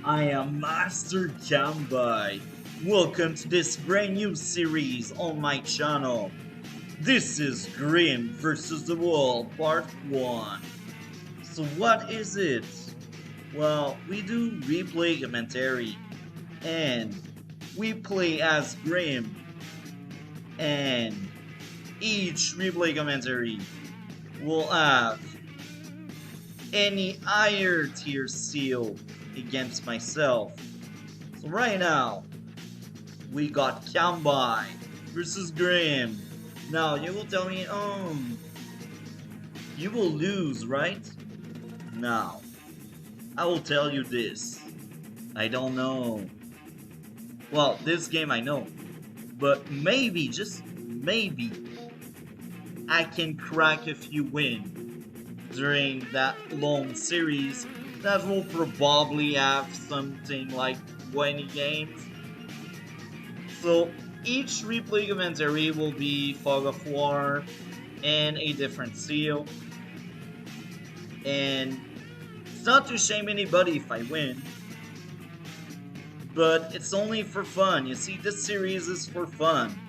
I am Master Kanbei. Welcome to this brand new series on my channel. This is Grimm versus the World Part 1. So what is it? Well, we do replay commentary and we play as Grimm, and each replay commentary will have any higher tier seal against myself. So right now, we got Kanbei versus Grimm. Now you will tell me, you will lose, right? Now, I will tell you this. I don't know. Well, this game I know. But maybe, just maybe, I can crack a few wins during that long series that will probably have something like 20 games. So each replay commentary will be Fog of War and a different seal. And it's not to shame anybody if I win, but it's only for fun. You see, this series is for fun.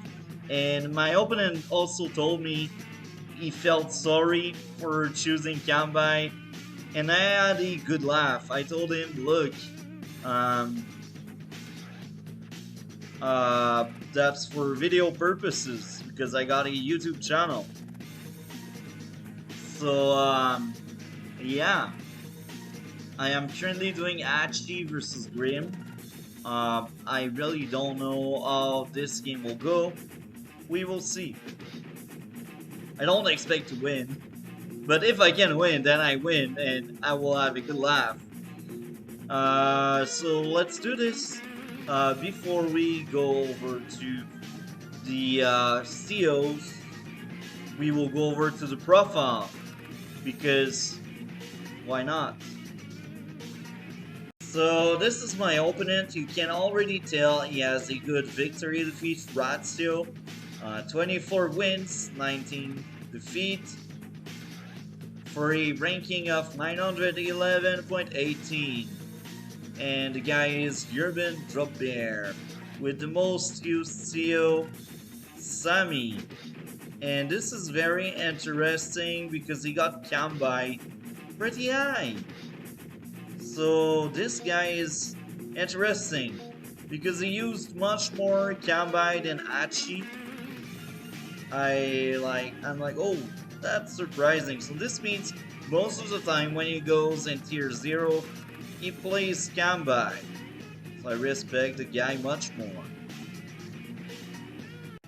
And my opponent also told me he felt sorry for choosing Kanbei, and I had a good laugh. I told him, look, that's for video purposes because I got a YouTube channel. So, yeah. I am currently doing Achi versus Grimm. I really don't know how this game will go. We will see. I don't expect to win, but if I can win, then I win, and I will have a good laugh. So let's do this. Before we go over to the COs, we will go over to the profile, because why not? So this is my opponent. You can already tell he has a good victory defeat ratio. 24 wins, 19 defeat, for a ranking of 911.18. And the guy is Urban Drop Bear with the most used CO, Sammy. And this is very interesting because he got Kanbei pretty high. So this guy is interesting because he used much more Kanbei than Achi. I'm like, oh, that's surprising. So this means most of the time when he goes in tier 0, he plays Kanbei. So I respect the guy much more.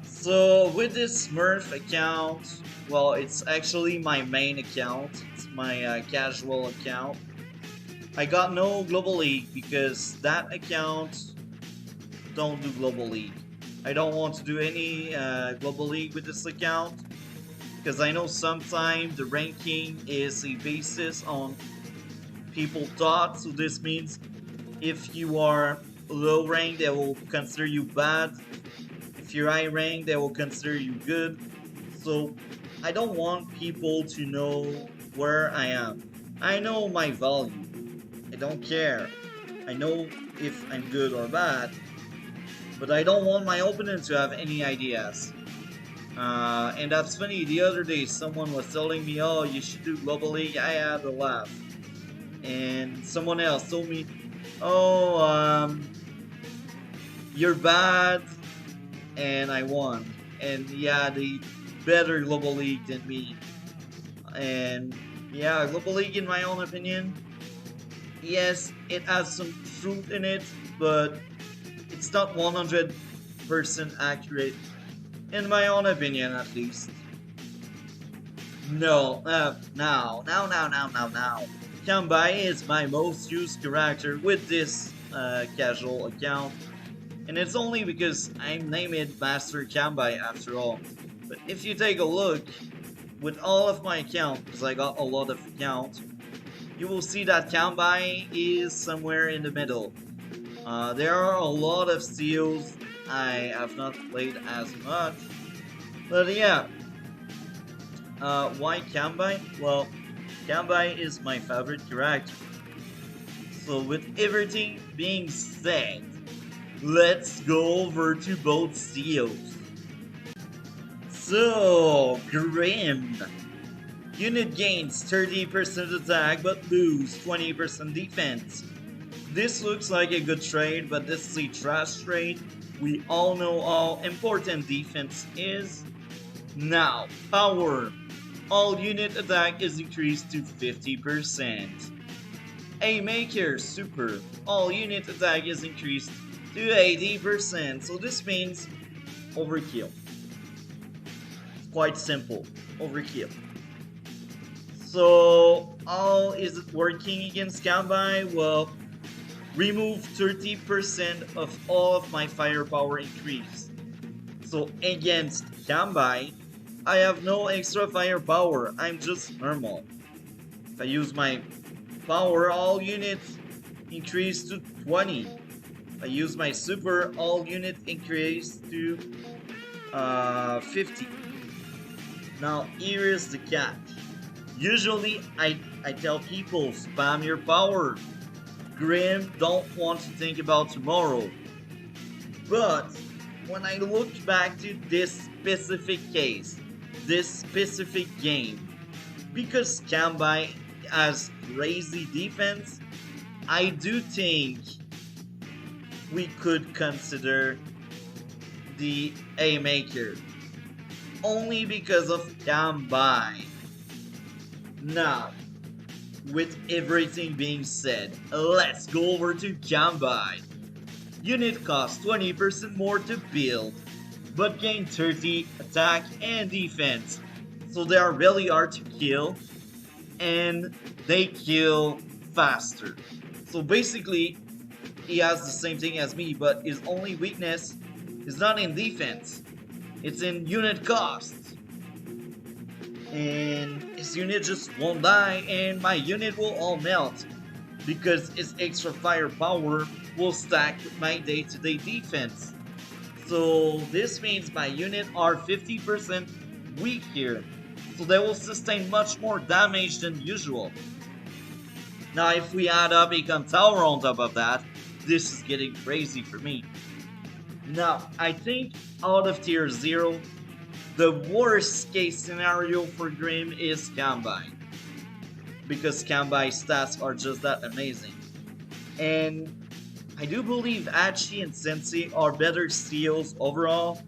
So with this Smurf account, well, it's actually my main account. It's my casual account. I got no Global League because that account don't do Global League. I don't want to do any Global League with this account because I know sometimes the ranking is a basis on people thought. So this means if you are low rank, they will consider you bad. If you're high rank, they will consider you good. So I don't want people to know where I am. I know my value. I don't care. I know if I'm good or bad, but I don't want my opponent to have any ideas. And that's funny, the other day someone was telling me, oh, you should do Global League. I had a laugh. And someone else told me, oh, you're bad, and I won. And yeah, the better Global League than me. And yeah, Global League, in my own opinion, yes, it has some truth in it, but it's not 100% accurate, in my own opinion at least. No, now. Kanbei is my most used character with this casual account, and it's only because I named Master Kanbei after all. But if you take a look with all of my accounts, because I got a lot of accounts, you will see that Kanbei is somewhere in the middle. There are a lot of steals I have not played as much, but yeah. Why Kanbei? Well, Kanbei is my favorite character. So with everything being said, let's go over to both CEOs. So, Grimm. Unit gains 30% attack but lose 20% defense. This looks like a good trade, but this is a trash trade. We all know how important defense is. Now, power. All unit attack is increased to 50%. A maker super. All unit attack is increased to 80%. So this means overkill. It's quite simple. Overkill. So how is it working against Kanbei? Well, remove 30% of all of my firepower increase. So against Kanbei, I have no extra firepower. I'm just normal. If I use my power, all units increase to 20. If I use my super, all units increase to 50. Now here is the catch. Usually I tell people spam your power. Grimm don't want to think about tomorrow. But when I look back to this specific case, this specific game, because Kanbei has crazy defense, I do think we could consider the A maker. Only because of Kanbei. Now, with everything being said, let's go over to Kanbei. Unit costs 20% more to build, but gain 30 attack and defense. So they are really hard to kill, and they kill faster. So basically, he has the same thing as me, but his only weakness is not in defense. It's in unit cost. And his unit just won't die, and my unit will all melt because his extra firepower will stack with my day-to-day defense. So this means my unit are 50% weak here, so they will sustain much more damage than usual. Now if we add up a gun tower on top of that, this is getting crazy for me. Now I think out of tier 0, the worst case scenario for Grimm is Kanbei, because Kanbei stats are just that amazing. And I do believe Achi and Sensei are better CEOs overall,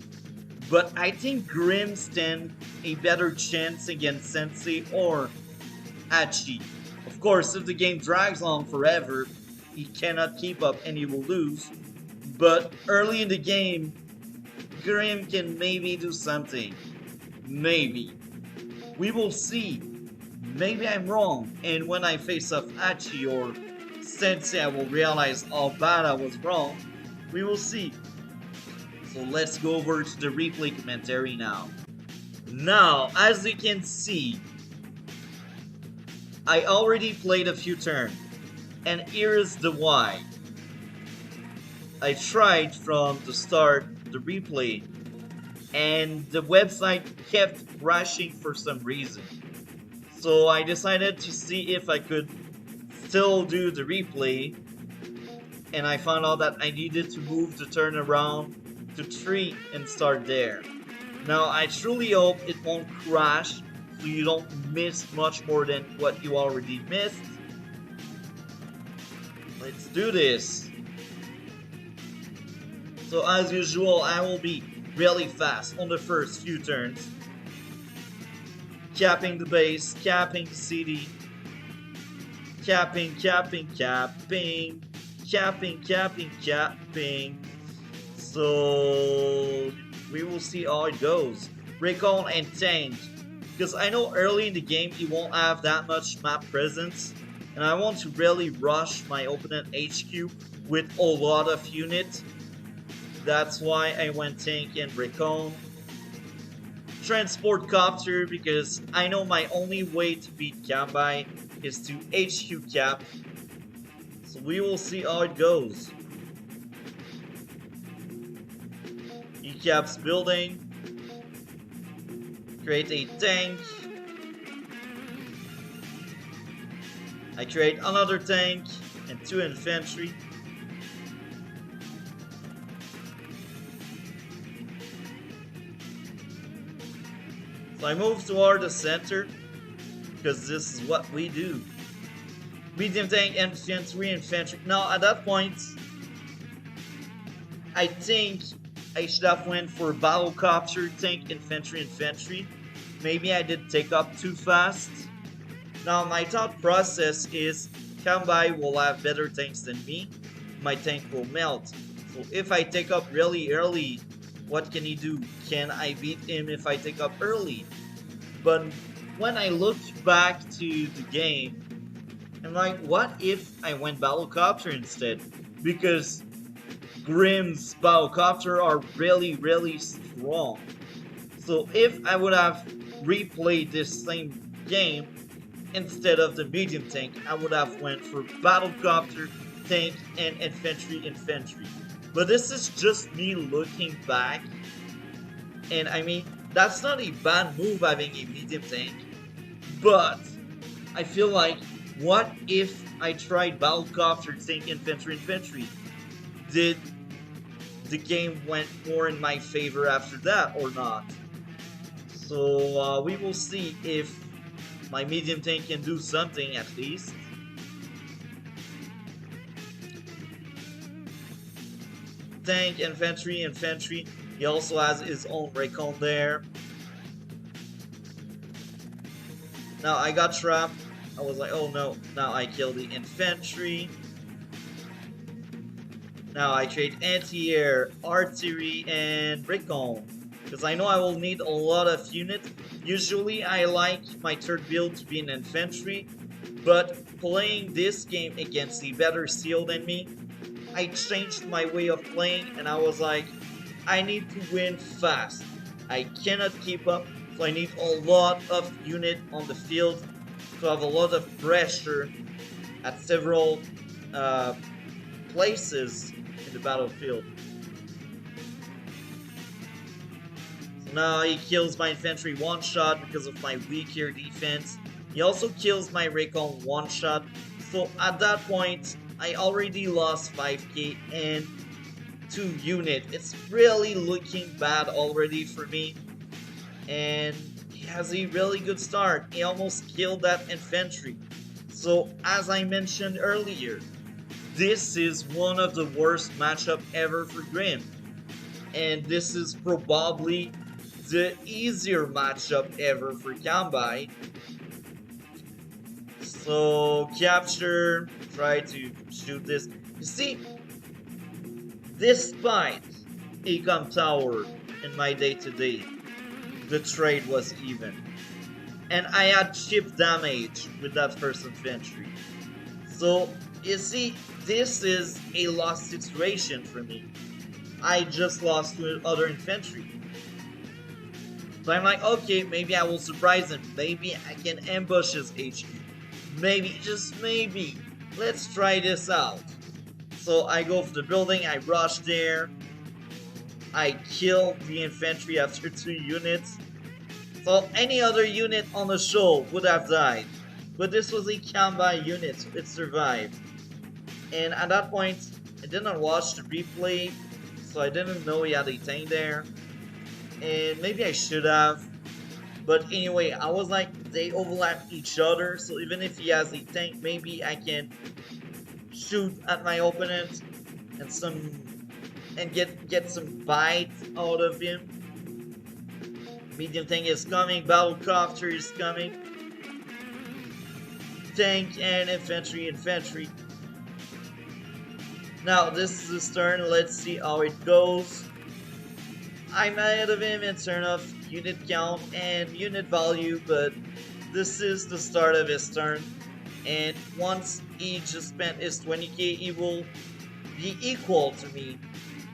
but I think Grimm stand a better chance against Sensei or Achi. Of course, if the game drags on forever, he cannot keep up and he will lose, but early in the game, Grimm can maybe do something. Maybe. We will see. Maybe I'm wrong, and when I face off Achi or Sensei, I will realize how bad I was wrong. We will see. So let's go over to the replay commentary now. Now, as you can see, I already played a few turns, and here is the why. I tried from the start the replay, and the website kept crashing for some reason. So I decided to see if I could still do the replay, and I found out that I needed to move the turnaround to 3 and start there. Now I truly hope it won't crash so you don't miss much more than what you already missed. Let's do this. So as usual, I will be really fast on the first few turns. Capping the base, capping the city. Capping. So we will see how it goes. Recon and tank. Because I know early in the game he won't have that much map presence, and I want to really rush my opponent HQ with a lot of units. That's why I went tank and recon. Transport copter, because I know my only way to beat Kanbei is to HQ cap. So we will see how it goes. He caps building. Create a tank. I create another tank. and 2 infantry. So I move toward the center because this is what we do. Medium tank, infantry. Now at that point, I think I should have went for battle copter, tank, infantry. Maybe I did take up too fast. Now my thought process is Kanbei will have better tanks than me. My tank will melt. So if I take up really early, what can he do? Can I beat him if I take up early? But when I look back to the game, I'm like, what if I went battlecopter instead? Because Grimm's battlecopter are really strong. So if I would have replayed this same game instead of the medium tank, I would have went for battlecopter, tank, and infantry. But this is just me looking back, and I mean that's not a bad move having a medium tank, but I feel like what if I tried battlecopter, tank, infantry? Did the game went more in my favor after that or not? So we will see if my medium tank can do something at least. Tank, infantry. He also has his own recon there. Now I got trapped. I was like, oh no. Now I kill the infantry. Now I trade anti-air, artillery, and recon. Because I know I will need a lot of units. Usually I like my third build to be an infantry. But playing this game against a better seal than me, I changed my way of playing and I was like, I need to win fast. I cannot keep up, so I need a lot of unit on the field to have a lot of pressure at several places in the battlefield. So now he kills my infantry one shot because of my weaker defense. He also kills my recon one shot. So at that point, I already lost 5k and 2 units. It's really looking bad already for me. And he has a really good start. He almost killed that infantry. So as I mentioned earlier, this is one of the worst matchup ever for Grimm. And this is probably the easier matchup ever for Kanbei. So capture, try to shoot this. You see, despite Ecom Tower in my day-to-day, the trade was even. And I had chip damage with that first infantry. So, you see, this is a lost situation for me. I just lost to other infantry. So I'm like, okay, maybe I will surprise him. Maybe I can ambush his HQ. Maybe, just maybe. Let's try this out. So I go for the building, I rush there. I kill the infantry after 2 units. So any other unit on the show would have died. But this was a Kanbei unit, so it survived. And at that point, I didn't watch the replay, so I didn't know he had a tank there. And maybe I should have. But anyway, I was like, they overlap each other, so even if he has a tank, maybe I can shoot at my opponent and get some bite out of him. Medium tank is coming, battlecopter is coming. Tank and infantry. Now this is his turn, let's see how it goes. I'm ahead of him in terms of unit count and unit value, but this is the start of his turn. And once he just spent his 20k, he will be equal to me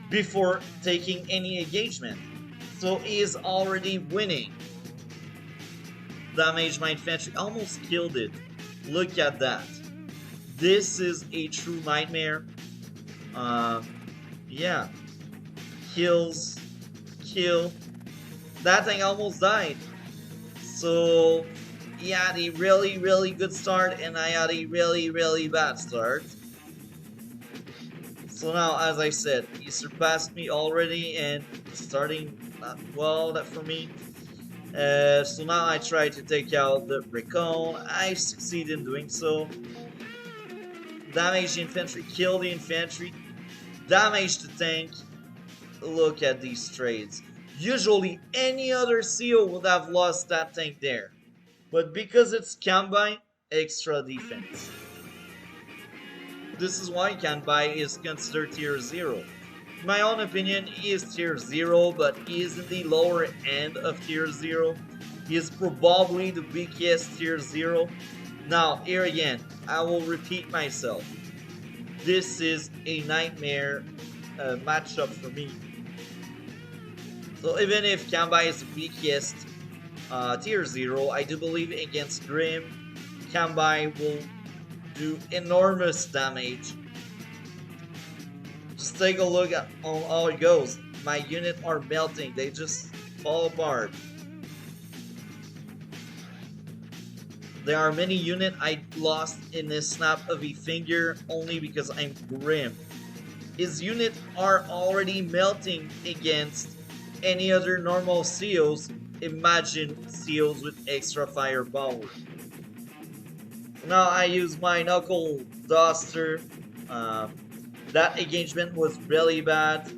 before taking any engagement. So he is already winning. Damage my infantry, almost killed it. Look at that. This is a true nightmare. Yeah. Kill. That thing almost died. So he had a really good start and I had a really bad start. So now, as I said, he surpassed me already and starting not well that for me. So now I try to take out the recon. I succeed in doing so. Damage the infantry, kill the infantry, damage the tank. Look at these trades. Usually any other CO would have lost that tank there. But because it's Kanbei, extra defense. This is why Kanbei is considered tier 0. In my own opinion, he is tier 0, but he is in the lower end of tier 0. He is probably the weakest tier 0. Now, here again, I will repeat myself. This is a nightmare matchup for me. So even if Kanbei is the weakest tier 0, I do believe against Grimm, Kanbei will do enormous damage. Just take a look at how it goes. My units are melting, they just fall apart. There are many units I lost in a snap of a finger only because I'm Grimm. His units are already melting against any other normal COs. Imagine COs with extra firepower. Now I use my knuckle duster. That engagement was really bad.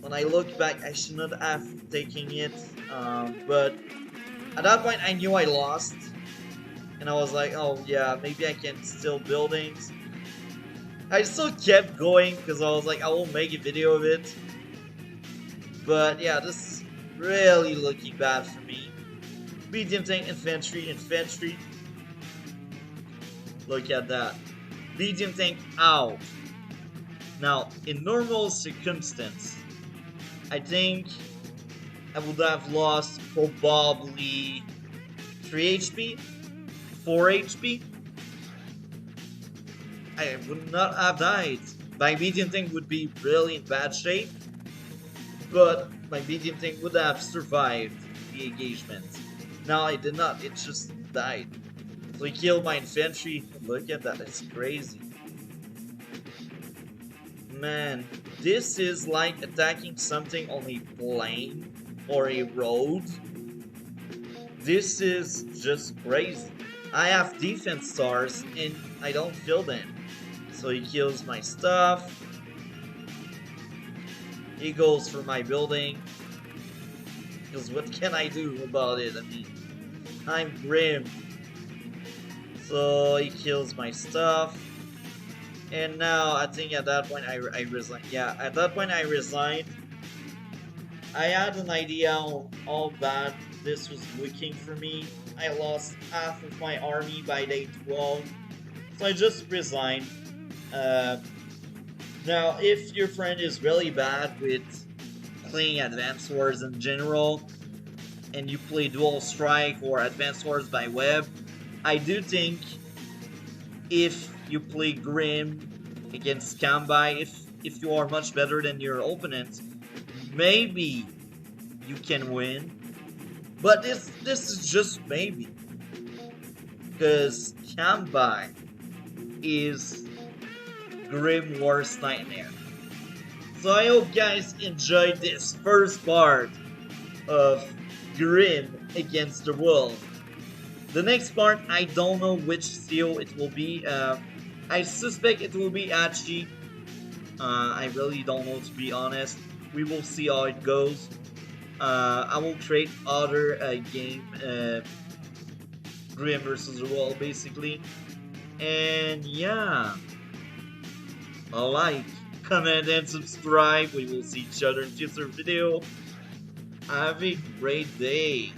When I look back, I should not have taken it. But at that point, I knew I lost. And I was like, oh yeah, maybe I can steal buildings. I still kept going because I was like, I will make a video of it. But yeah, this is really looking bad for me. Medium tank infantry, infantry. Look at that. Medium tank out. Now, in normal circumstance, I think I would have lost probably 3 HP, 4 HP. I would not have died. My medium tank would be really in bad shape, but my medium tank would have survived the engagement. Now I did not, it just died. So he killed my infantry. Look at that, it's crazy. Man, this is like attacking something on a plane or a road. This is just crazy. I have defense stars and I don't kill them. So he kills my stuff. He goes for my building. Because what can I do about it? I mean, I'm Grimm. So he kills my stuff. And now I think at that point I resigned. Yeah, at that point I resigned. I had an idea on how bad this was looking for me. I lost half of my army by day 12. So I just resigned. Now, if your friend is really bad with playing Advanced Wars in general, and you play Dual Strike or Advanced Wars by web, I do think if you play Grimm against Kanbei, if you are much better than your opponent, maybe you can win. But this is just maybe. Because Kanbei is Grimm worst nightmare. So I hope guys enjoyed this first part of Grimm against the world. The next part, I don't know which seal it will be. I suspect it will be Achi. I really don't know, to be honest. We will see how it goes. I will create other game, Grimm versus the world, basically. And yeah, like, comment, and subscribe. We will see each other in future video. Have a great day.